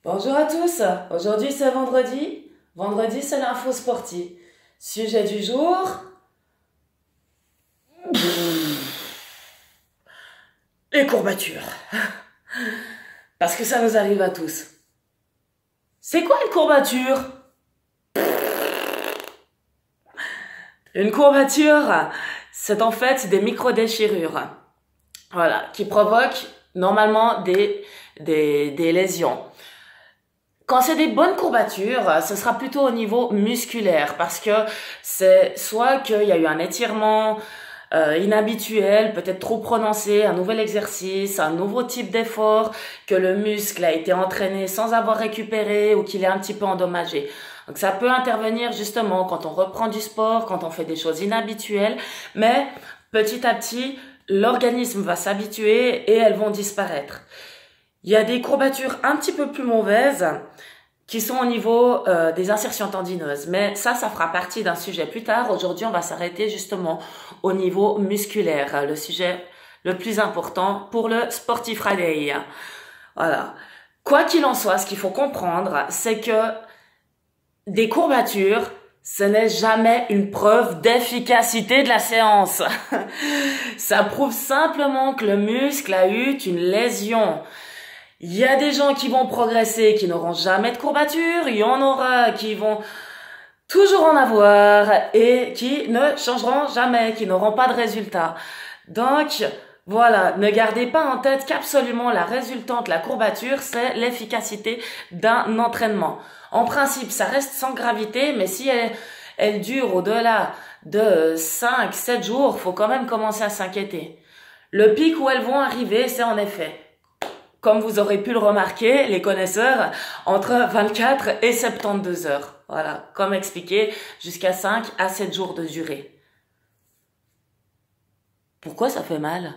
Bonjour à tous, aujourd'hui c'est vendredi. Vendredi c'est l'info sportive. Sujet du jour, les courbatures. Parce que ça nous arrive à tous. C'est quoi une courbature? Une courbature, c'est en fait des micro-déchirures. Voilà, qui provoquent normalement des lésions. Quand c'est des bonnes courbatures, ce sera plutôt au niveau musculaire parce que c'est soit qu'il y a eu un étirement inhabituel, peut-être trop prononcé, un nouvel exercice, un nouveau type d'effort, que le muscle a été entraîné sans avoir récupéré ou qu'il est un petit peu endommagé. Donc ça peut intervenir justement quand on reprend du sport, quand on fait des choses inhabituelles, mais petit à petit, l'organisme va s'habituer et elles vont disparaître. Il y a des courbatures un petit peu plus mauvaises qui sont au niveau des insertions tendineuses. Mais ça fera partie d'un sujet plus tard. Aujourd'hui, on va s'arrêter justement au niveau musculaire, le sujet le plus important pour le Sporty Friday. Voilà. Quoi qu'il en soit, ce qu'il faut comprendre, c'est que des courbatures, ce n'est jamais une preuve d'efficacité de la séance. Ça prouve simplement que le muscle a eu une lésion. Il y a des gens qui vont progresser, qui n'auront jamais de courbatures. Il y en aura qui vont toujours en avoir et qui ne changeront jamais, qui n'auront pas de résultat. Donc, voilà, ne gardez pas en tête qu'absolument la résultante, la courbature, c'est l'efficacité d'un entraînement. En principe, ça reste sans gravité, mais si elle dure au-delà de 5-7 jours, faut quand même commencer à s'inquiéter. Le pic où elles vont arriver, c'est en effet, comme vous aurez pu le remarquer, les connaisseurs, entre 24 et 72 heures. Voilà, comme expliqué, jusqu'à 5 à 7 jours de durée. Pourquoi ça fait mal?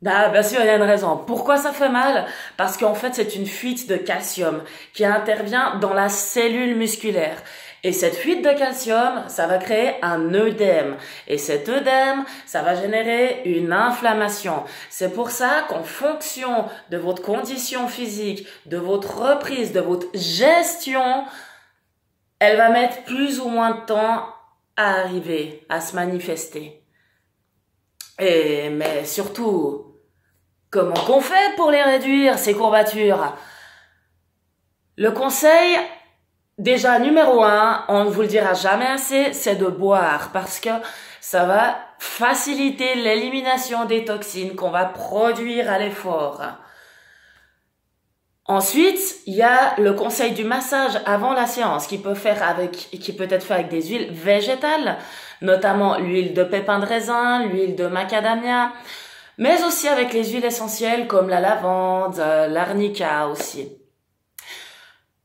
Ah, bien sûr, il y a une raison. Pourquoi ça fait mal? Parce qu'en fait, c'est une fuite de calcium qui intervient dans la cellule musculaire. Et cette fuite de calcium, ça va créer un œdème. Et cet œdème, ça va générer une inflammation. C'est pour ça qu'en fonction de votre condition physique, de votre reprise, de votre gestion, elle va mettre plus ou moins de temps à arriver, à se manifester. Mais surtout, comment qu'on fait pour les réduire, ces courbatures? Le conseil, déjà numéro 1, on ne vous le dira jamais assez, c'est de boire parce que ça va faciliter l'élimination des toxines qu'on va produire à l'effort. Ensuite, il y a le conseil du massage avant la séance qui peut être fait avec des huiles végétales, notamment l'huile de pépin de raisin, l'huile de macadamia, mais aussi avec les huiles essentielles comme la lavande, l'arnica aussi.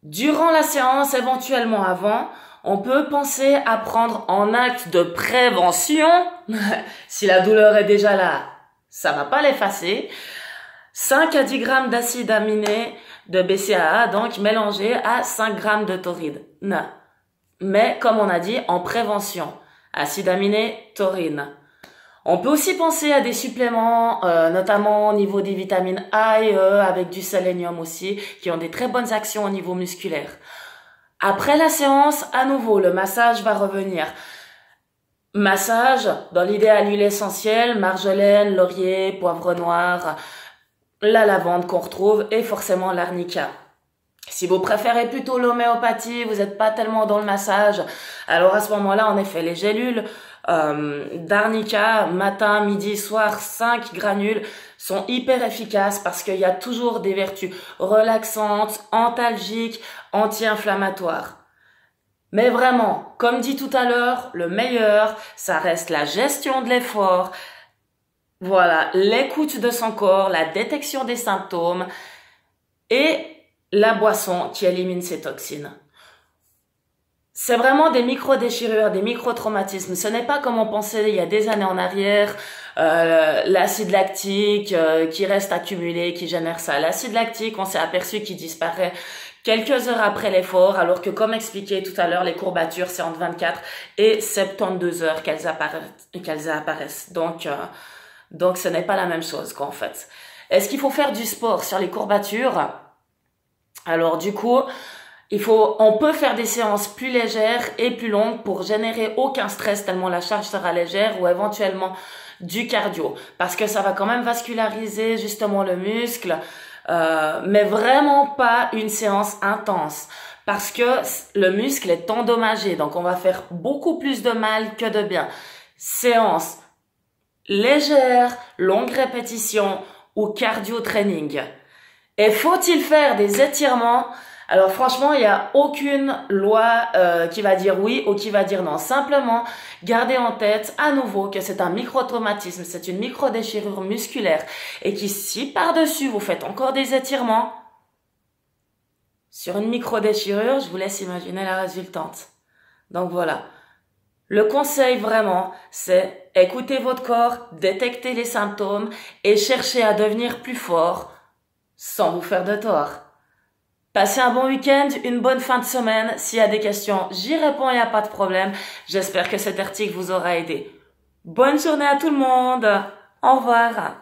Durant la séance, éventuellement avant, on peut penser à prendre en acte de prévention, si la douleur est déjà là, ça va pas l'effacer, 5 à 10 grammes d'acide aminé de BCAA, donc mélangé à 5 grammes de taurine. Mais, comme on a dit, en prévention, acide aminé, taurine. On peut aussi penser à des suppléments, notamment au niveau des vitamines A et E, avec du sélénium aussi, qui ont des très bonnes actions au niveau musculaire. Après la séance, à nouveau, le massage va revenir. Massage, dans l'idéal, huile essentielle, marjolaine, laurier, poivre noir, la lavande qu'on retrouve et forcément l'arnica. Si vous préférez plutôt l'homéopathie, vous n'êtes pas tellement dans le massage, alors à ce moment-là, en effet, les gélules d'arnica, matin, midi, soir, 5 granules, sont hyper efficaces parce qu'il y a toujours des vertus relaxantes, antalgiques, anti-inflammatoires. Mais vraiment, comme dit tout à l'heure, le meilleur, ça reste la gestion de l'effort, voilà, l'écoute de son corps, la détection des symptômes et la boisson qui élimine ces toxines. C'est vraiment des micro-déchirures, des micro-traumatismes. Ce n'est pas comme on pensait il y a des années en arrière, l'acide lactique qui reste accumulé, qui génère ça. L'acide lactique, on s'est aperçu qu'il disparaît quelques heures après l'effort, alors que comme expliqué tout à l'heure, les courbatures, c'est entre 24 et 72 heures qu'elles apparaissent. Donc ce n'est pas la même chose, quoi, en fait. Est-ce qu'il faut faire du sport sur les courbatures? Alors du coup, on peut faire des séances plus légères et plus longues pour générer aucun stress tellement la charge sera légère, ou éventuellement du cardio, parce que ça va quand même vasculariser justement le muscle, mais vraiment pas une séance intense, parce que le muscle est endommagé, donc on va faire beaucoup plus de mal que de bien. Séance légère, longue répétition ou cardio training. Et faut-il faire des étirements? Alors franchement, il n'y a aucune loi qui va dire oui ou qui va dire non. Simplement, gardez en tête à nouveau que c'est un micro-traumatisme, c'est une micro-déchirure musculaire, et qui, si par-dessus vous faites encore des étirements, sur une micro-déchirure, je vous laisse imaginer la résultante. Donc voilà. Le conseil vraiment, c'est écouter votre corps, détecter les symptômes et chercher à devenir plus fort sans vous faire de tort. Passez un bon week-end, une bonne fin de semaine. S'il y a des questions, j'y réponds, il n'y a pas de problème. J'espère que cet article vous aura aidé. Bonne journée à tout le monde. Au revoir.